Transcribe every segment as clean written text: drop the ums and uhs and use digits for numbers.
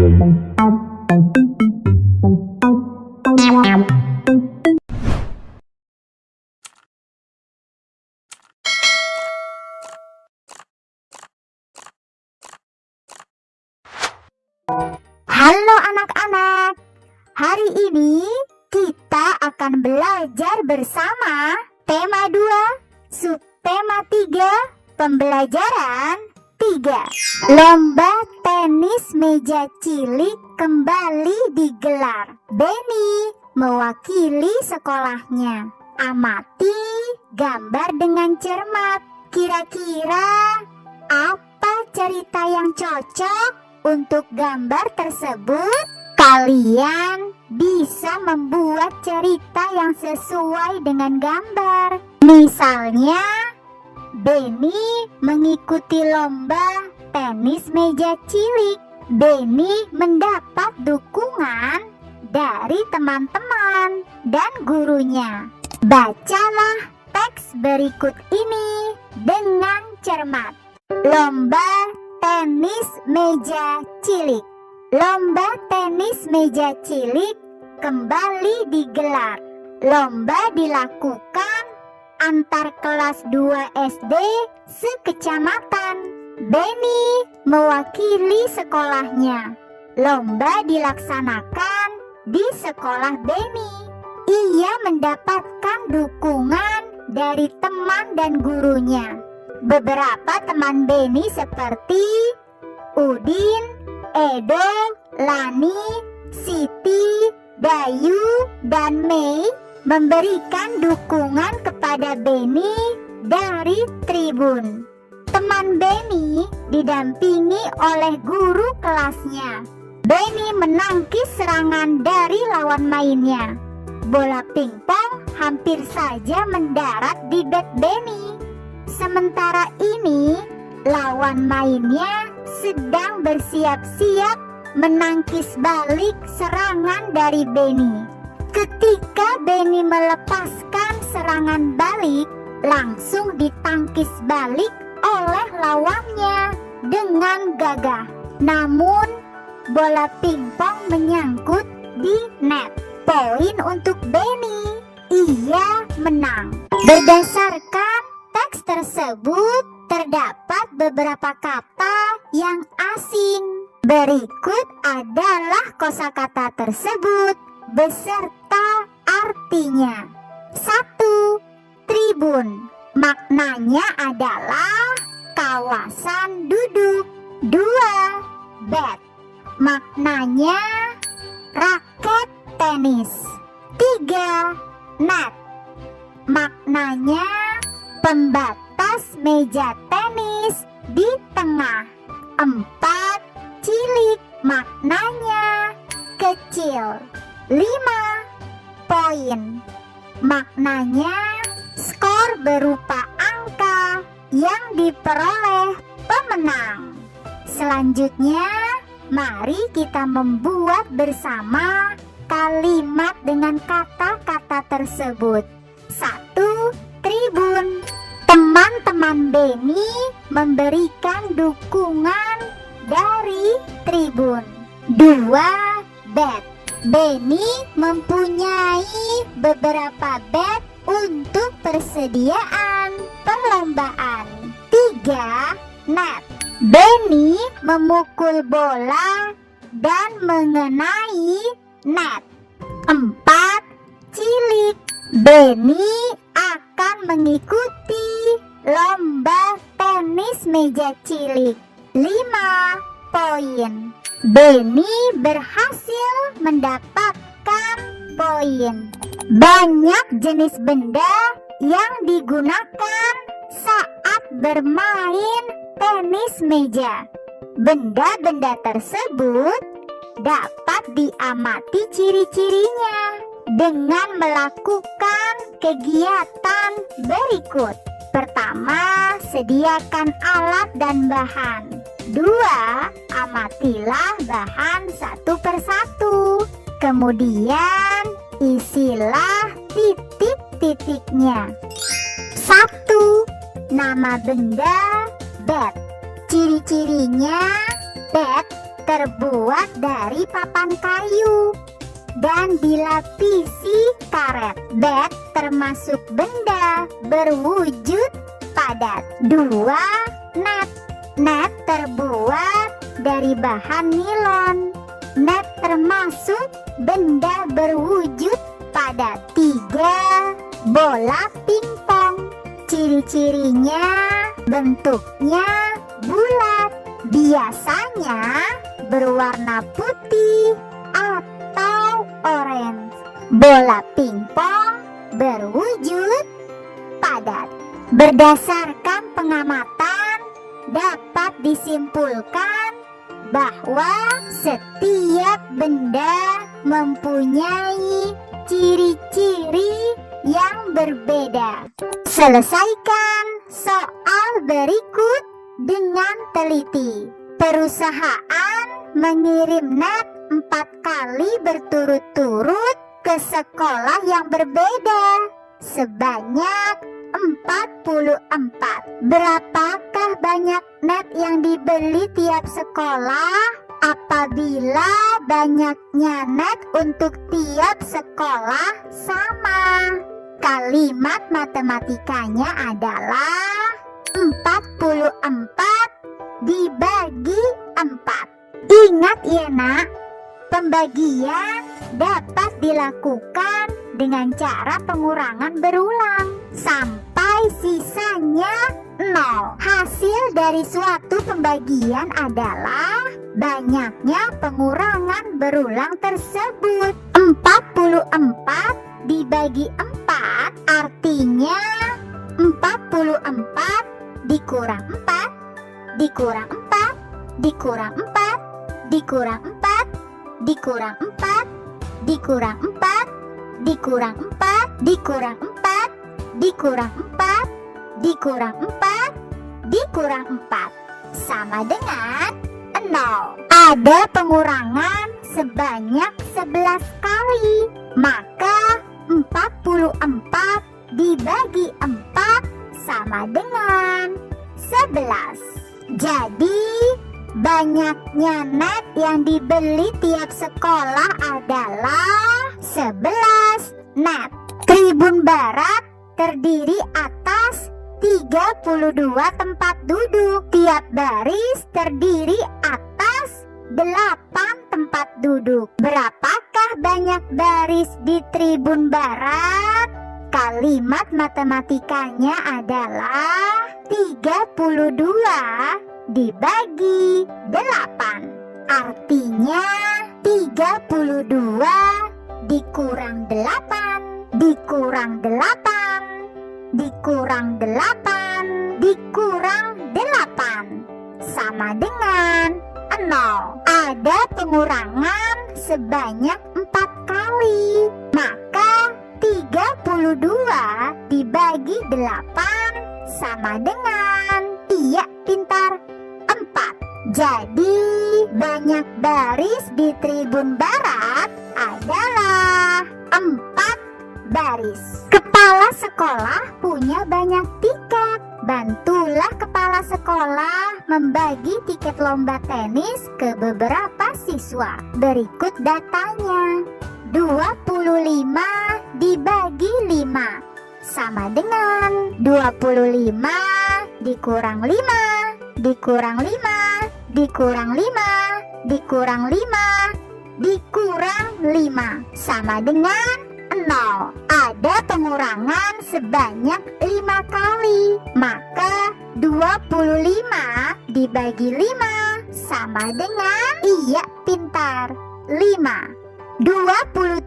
Halo anak-anak, hari ini kita akan belajar bersama tema 2, subtema 3, pembelajaran 3. Lomba tenis meja cilik kembali digelar. Benny mewakili sekolahnya. Amati gambar dengan cermat. Kira-kira apa cerita yang cocok untuk gambar tersebut? Kalian bisa membuat cerita yang sesuai dengan gambar. Misalnya, Benny mengikuti lomba tenis meja cilik. Benny mendapat dukungan dari teman-teman dan gurunya. Bacalah teks berikut ini dengan cermat. Lomba tenis meja cilik. Lomba tenis meja cilik kembali digelar. Lomba dilakukan antar kelas 2 SD sekecamatan. Benny mewakili sekolahnya. Lomba dilaksanakan di sekolah Benny. Ia mendapatkan dukungan dari teman dan gurunya. Beberapa teman Benny seperti Udin, Edo, Lani, Siti, Dayu, dan Mei memberikan dukungan kepada Benny dari tribun. Teman Benny didampingi oleh guru kelasnya. Benny menangkis serangan dari lawan mainnya. Bola pingpong hampir saja mendarat di bat Benny. Sementara ini, lawan mainnya sedang bersiap-siap menangkis balik serangan dari Benny. Ketika Benny melepaskan serangan balik, langsung ditangkis balik oleh lawannya dengan gagah. Namun, bola pingpong menyangkut di net. Poin untuk Benny. Ia menang. Berdasarkan teks tersebut, terdapat beberapa kata yang asing. Berikut adalah kosakata tersebut beserta artinya. 1. Tribun. Maknanya adalah kawasan duduk. 2. Bat. Maknanya raket tenis. 3. Net. Maknanya pembatas meja tenis di tengah. 4. Cilik. Maknanya kecil. 5. Poin. Maknanya skor berupa angka yang diperoleh pemenang. Selanjutnya, mari kita membuat bersama kalimat dengan kata-kata tersebut. 1. Tribun. Teman-teman Benny memberikan dukungan dari tribun. 2. Bat. Benny mempunyai beberapa bat untuk persediaan perlombaan. 3. Net. Benny memukul bola dan mengenai net. 4. Cilik. Benny akan mengikuti lomba tenis meja cilik. 5. Poin. Benny berhasil mendapatkan poin. Banyak jenis benda yang digunakan saat bermain tenis meja. Benda-benda tersebut dapat diamati ciri-cirinya dengan melakukan kegiatan berikut. Pertama, sediakan alat dan bahan. 2. Amatilah bahan satu persatu. Kemudian, isilah titik-titiknya. 1. Nama benda bat. Ciri-cirinya, bat terbuat dari papan kayu dan dilapisi karet. Bat termasuk benda berwujud padat. 2. Net. Net terbuat dari bahan nilon. Net termasuk benda berwujud padat. 3. Bola pingpong. Ciri-cirinya bentuknya bulat, biasanya berwarna putih atau oranye. Bola pingpong berwujud padat. Berdasarkan pengamatan, dapat disimpulkan bahwa setiap benda mempunyai ciri-ciri yang berbeda. Selesaikan soal berikut dengan teliti. Perusahaan mengirim net 4 kali berturut-turut ke sekolah yang berbeda sebanyak 44. Berapakah banyak net yang dibeli tiap sekolah? Apabila banyaknya net untuk tiap sekolah sama, kalimat matematikanya adalah 44 dibagi 4. Ingat ya nak, pembagian dapat dilakukan dengan cara pengurangan berulang sampai sisanya 0. Hasil dari suatu pembagian adalah banyaknya pengurangan berulang tersebut. 44 dibagi 4 artinya 44 dikurang 4 dikurang 4 dikurang 4 dikurang 4 dikurang 4 dikurang 4 dikurang 4 dikurang 4 dikurang 4 dikurang 4 dikurang 4 sama dengan 0. Ada pengurangan sebanyak 11 kali, maka 44 dibagi 4 sama dengan 11. Jadi banyaknya net yang dibeli tiap sekolah adalah 11 net. Tribun Barat terdiri atas 32 tempat duduk. Tiap baris terdiri atas 8 tempat duduk. Berapakah banyak baris di Tribun Barat? Kalimat matematikanya adalah 32 dibagi 8. Artinya 32 dikurang 8 dikurang 8 dikurang 8 dikurang 8 sama dengan 0. Ada pengurangan sebanyak 4 kali, maka 32 dibagi 8 sama dengan, iya pintar, 4. Jadi banyak baris di Tribun Barat adalah 4 baris. Kepala sekolah punya banyak tiket. Bantulah kepala sekolah membagi tiket lomba tenis ke beberapa siswa. Berikut datanya. 25 dibagi 5 sama dengan 25 dikurang 5 dikurang 5 dikurang 5 dikurang 5 dikurang 5 sama dengan 0. Ada pengurangan sebanyak 5 kali, maka 25 dibagi 5 sama dengan, iya pintar, 5. 27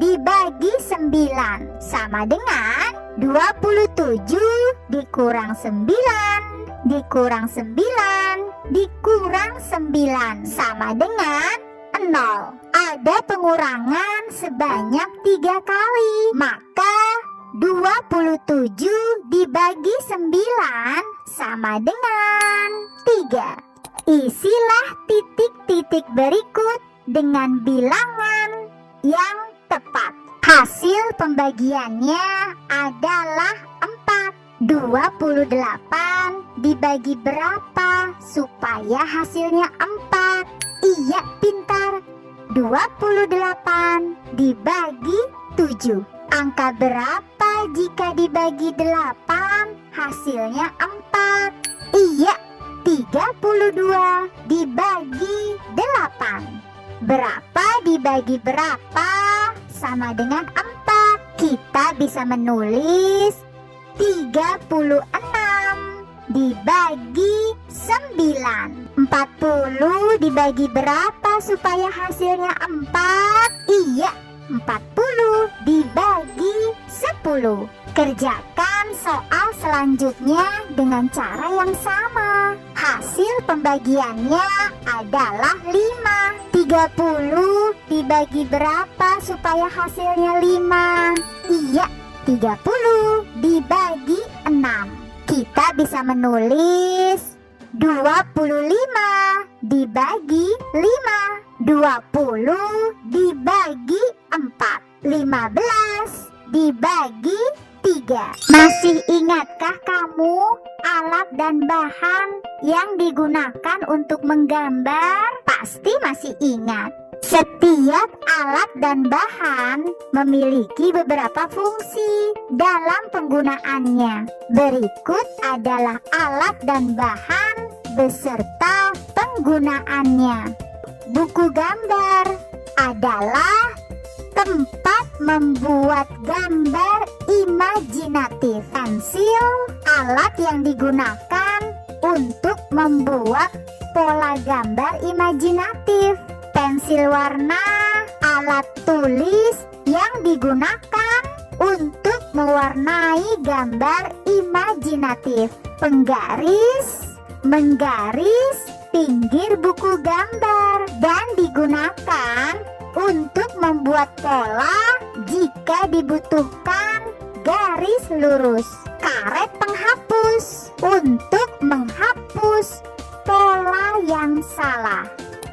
dibagi 9 sama dengan 27 dikurang 9 dikurang 9 dikurang 9 sama dengan 0. Ada pengurangan sebanyak 3 kali, maka 27 dibagi 9 sama dengan 3. Isilah titik-titik berikut dengan bilangan yang tepat. Hasil pembagiannya adalah 4. 28 dibagi berapa supaya hasilnya 4? Iya, pintar. 28 dibagi 7. Angka berapa jika dibagi 8 hasilnya 4? Iya, 32 dibagi 8. Berapa dibagi berapa sama dengan 4? Kita bisa menulis 36 dibagi 9. 40 dibagi berapa supaya hasilnya 4? Iya, 40 dibagi 10. Kerjakan soal selanjutnya dengan cara yang sama. Hasil pembagiannya adalah 5. 30 dibagi berapa supaya hasilnya 5? Iya, 30 dibagi 6. Kita bisa menulis 25 dibagi 5. 20 dibagi 4. 15 dibagi 3. Masih ingatkah kamu alat dan bahan yang digunakan untuk menggambar? Pasti masih ingat. Setiap alat dan bahan memiliki beberapa fungsi dalam penggunaannya. Berikut adalah alat dan bahan beserta penggunaannya. Buku gambar adalah tempat membuat gambar imajinatif. Pensil, alat yang digunakan untuk membuat pola gambar imajinatif. Pensil warna, alat tulis yang digunakan untuk mewarnai gambar imajinatif. Penggaris, menggaris pinggir buku gambar dan digunakan untuk membuat pola jika dibutuhkan garis lurus. Karet penghapus untuk menghapus pola yang salah.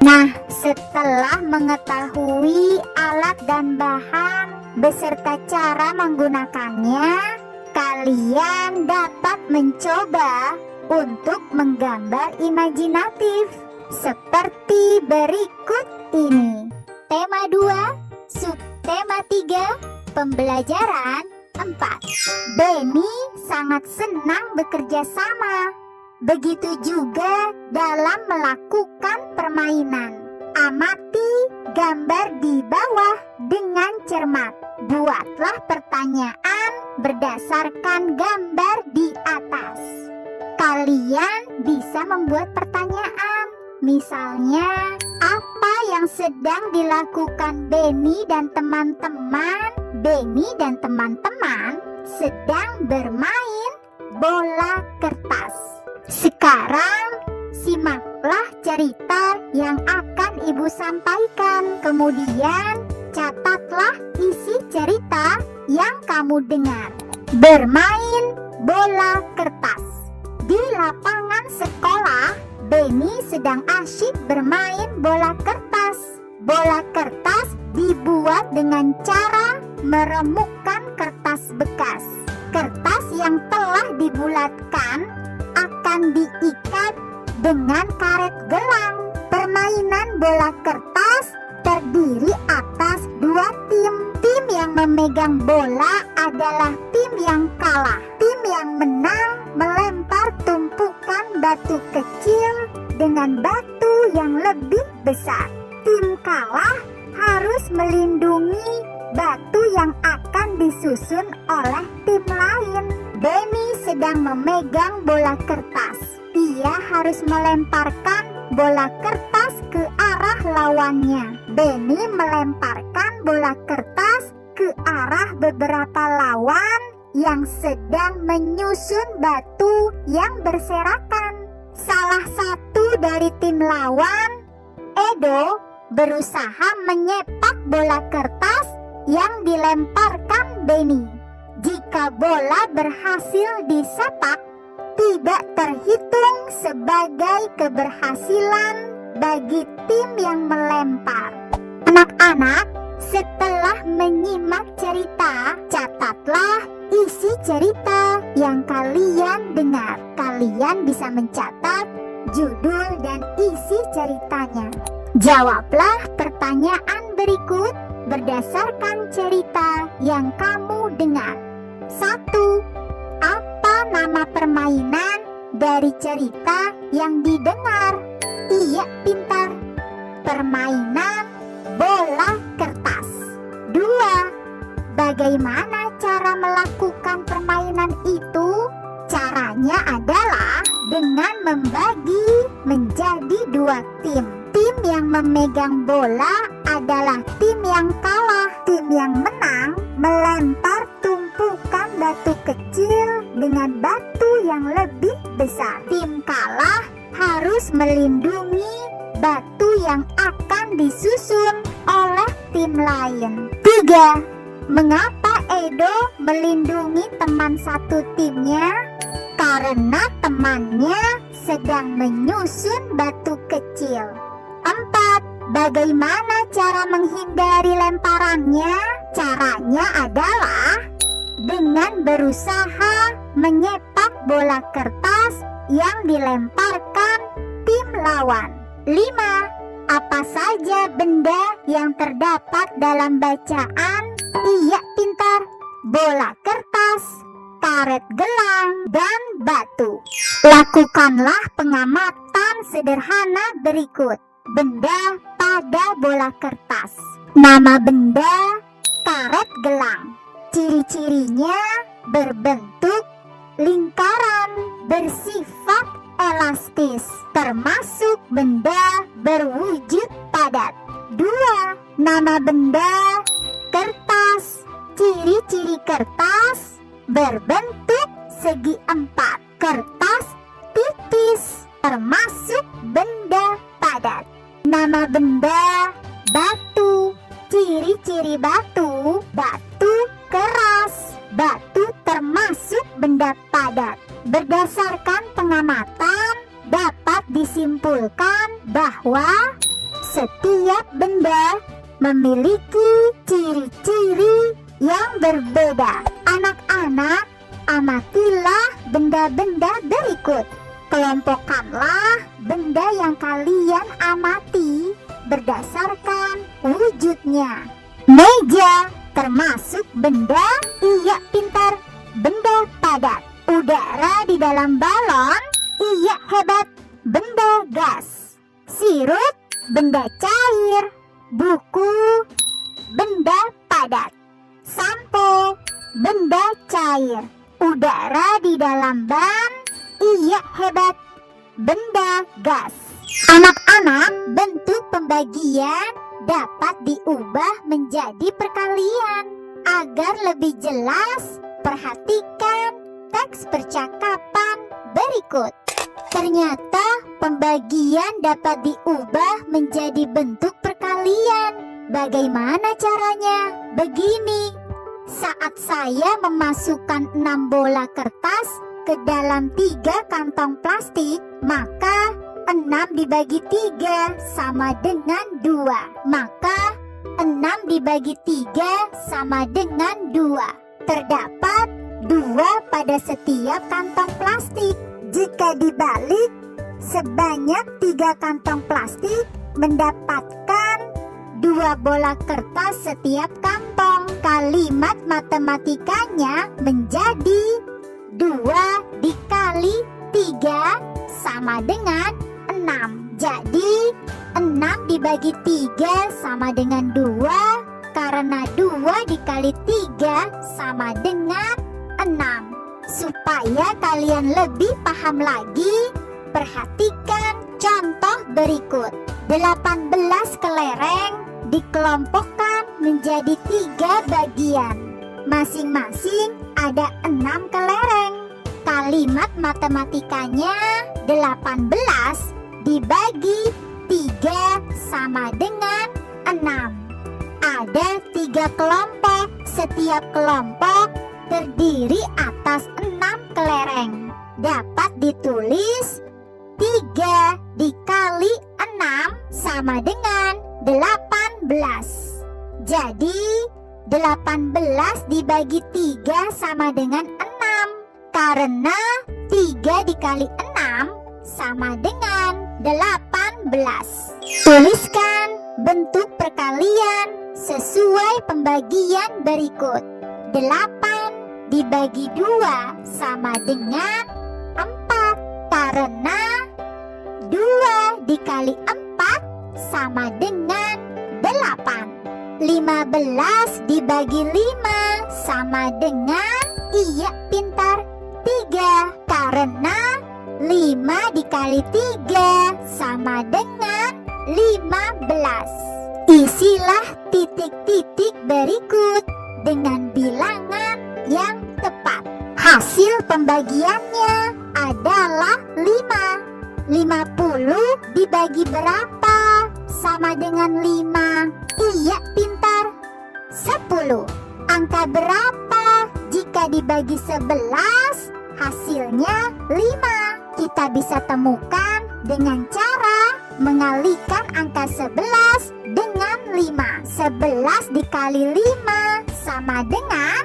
Nah, setelah mengetahui alat dan bahan beserta cara menggunakannya, kalian dapat mencoba untuk menggambar imajinatif seperti berikut ini. Tema 2, subtema 3, pembelajaran 4. Benny sangat senang bekerja sama. Begitu juga dalam melakukan permainan. Amati gambar di bawah dengan cermat. Buatlah pertanyaan berdasarkan gambar di atas. Kalian bisa membuat pertanyaan. Misalnya, apa yang sedang dilakukan Benny dan teman-teman? Benny dan teman-teman sedang bermain bola kertas. Sekarang, simaklah cerita yang akan ibu sampaikan. Kemudian, catatlah isi cerita yang kamu dengar. Bermain bola kertas. Di lapangan sekolah, Benny sedang asyik bermain bola kertas. Bola kertas dibuat dengan cara meremukkan kertas bekas. Kertas yang telah dibulatkan akan diikat dengan karet gelang. Permainan bola kertas terdiri atas 2 tim. Tim yang memegang bola adalah tim yang kalah. Tim yang menang melempar tumpukan batu kecil dengan batu yang lebih besar. Tim kalah harus melindungi batu yang akan disusun oleh tim lain. Benny sedang memegang bola kertas. Ia harus melemparkan bola kertas ke arah lawannya. Benny melemparkan bola kertas ke arah beberapa lawan yang sedang menyusun batu yang berserakan. Salah satu dari tim lawan, Edo, berusaha menyepak bola kertas yang dilemparkan Benny. Jika bola berhasil disepak, tidak terhitung sebagai keberhasilan bagi tim yang melempar. Anak-anak, setelah menyimak cerita, catatlah isi cerita yang kalian dengar. Kalian bisa mencatat judul dan isi ceritanya. Jawablah pertanyaan berikut berdasarkan cerita yang kamu dengar. 1. Apa nama permainan dari cerita yang didengar? Iya, pintar. Permainan bola kertas. 2. Bagaimana cara melakukan permainan itu? Caranya adalah dengan membagi menjadi 2 tim. Tim yang memegang bola adalah tim yang kalah. Tim yang menang melempar tumpukan batu kecil dengan batu yang lebih besar. Tim kalah harus melindungi batu yang akan disusun oleh tim lain. 3. Mengapa Edo melindungi teman satu timnya? Karena temannya sedang menyusun batu kecil. 4. Bagaimana cara menghindari lemparannya? Caranya adalah dengan berusaha menyepak bola kertas yang dilemparkan tim lawan. 5. Apa saja benda yang terdapat dalam bacaan? Iya, pintar. Bola kertas, karet gelang, dan batu. Lakukanlah pengamatan sederhana berikut. Benda pada bola kertas. Nama benda karet gelang. Ciri-cirinya berbentuk lingkaran, bersifat elastis, termasuk benda berwujud padat. 2. Nama benda kertas. Ciri-ciri kertas berbentuk segi 4. Kertas tipis, termasuk benda padat. Nama benda batu. Ciri-ciri batu. Batu keras. Batu termasuk benda padat. Berdasarkan pengamatan dapat disimpulkan bahwa setiap benda memiliki ciri-ciri yang berbeda. Anak-anak, amatilah benda-benda berikut. Kelompokkanlah benda yang kalian amati berdasarkan wujudnya. Meja termasuk benda? Iya, pintar. Benda padat. Udara di dalam balon? Iya, hebat. Benda gas. Sirup? Benda cair. Buku? Benda padat. Sampo? Benda cair. Udara di dalam ban? Iya, hebat. Benda gas. Anak-anak, bentuk pembagian dapat diubah menjadi perkalian. Agar lebih jelas, perhatikan teks percakapan berikut. Ternyata pembagian dapat diubah menjadi bentuk perkalian. Bagaimana caranya? Begini, saat saya memasukkan 6 bola kertas ke dalam 3 kantong plastik, maka 6 dibagi 3 sama dengan 2. Maka 6 dibagi 3 sama dengan 2. Terdapat 2 pada setiap kantong plastik. Jika dibalik, sebanyak 3 kantong plastik mendapatkan 2 bola kertas setiap kantong. Kalimat matematikanya menjadi 2 dikali 3 sama dengan 6. Jadi 6 dibagi 3 sama dengan 2, karena 2 dikali 3 sama dengan 6. Supaya kalian lebih paham lagi, perhatikan contoh berikut. 18 kelereng dikelompokkan menjadi 3 bagian. Masing-masing ada 6 kelereng. Kalimat matematikanya 18 dibagi 3 sama dengan 6. Ada 3 kelompok. Setiap kelompok terdiri atas 6 kelereng. Dapat ditulis 3 dikali 6 sama dengan 18. Jadi 18 dibagi 3 sama dengan 6. Karena 3 dikali 6 sama dengan 18. Tuliskan bentuk perkalian sesuai pembagian berikut. 8 dibagi 2 sama dengan 4, karena 2 dikali 4 sama dengan 8. 15 dibagi 5 sama dengan, iya pintar, 3, karena 5 dikali 3 sama dengan 15. Isilah titik-titik berikut dengan bilangan yang tepat. Hasil pembagiannya adalah 5. 50 dibagi berapa sama dengan 5? Iya pintar, 10. Angka berapa jika dibagi 11 hasilnya 5? Kita bisa temukan dengan cara mengalihkan angka 11 dengan 5. 11 dikali 5 sama dengan,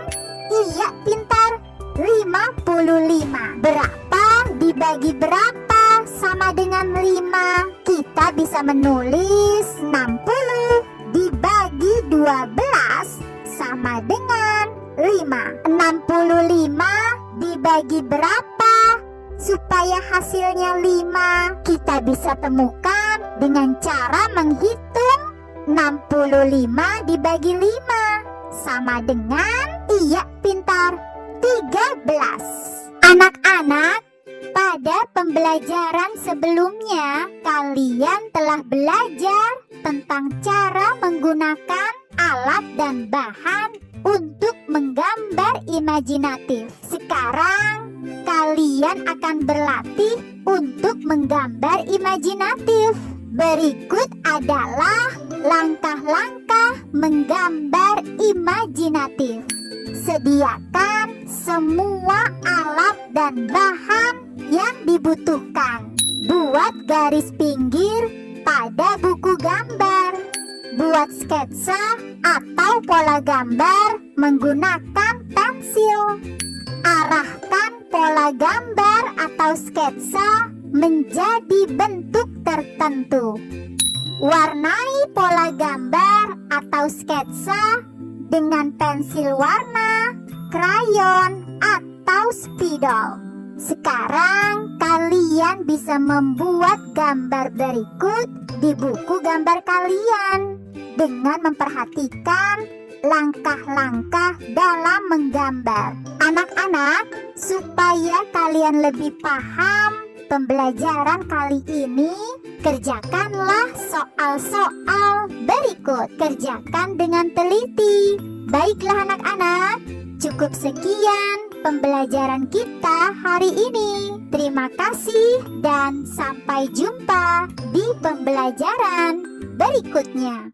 iya pintar, 55. Berapa dibagi berapa sama dengan 5? Kita bisa menulis 60 dibagi 12 sama dengan 5. 65 dibagi berapa supaya hasilnya 5? Kita bisa temukan dengan cara menghitung 65 dibagi 5 sama dengan, iya pintar, 13. Anak-anak, pada pembelajaran sebelumnya kalian telah belajar tentang cara menggunakan alat dan bahan untuk menggambar imajinatif. Sekarang kalian akan berlatih untuk menggambar imajinatif. Berikut adalah langkah-langkah menggambar imajinatif. Sediakan semua alat dan bahan yang dibutuhkan. Buat garis pinggir pada buku gambar. Buat sketsa atau pola gambar menggunakan pensil. Arahkan pola gambar atau sketsa menjadi bentuk tertentu. Warnai pola gambar atau sketsa dengan pensil warna, krayon, atau spidol. Sekarang kalian bisa membuat gambar berikut di buku gambar kalian dengan memperhatikan langkah-langkah dalam menggambar. Anak-anak, supaya kalian lebih paham pembelajaran kali ini, kerjakanlah soal-soal berikut. Kerjakan dengan teliti. Baiklah anak-anak, cukup sekian pembelajaran kita hari ini. Terima kasih dan sampai jumpa di pembelajaran berikutnya.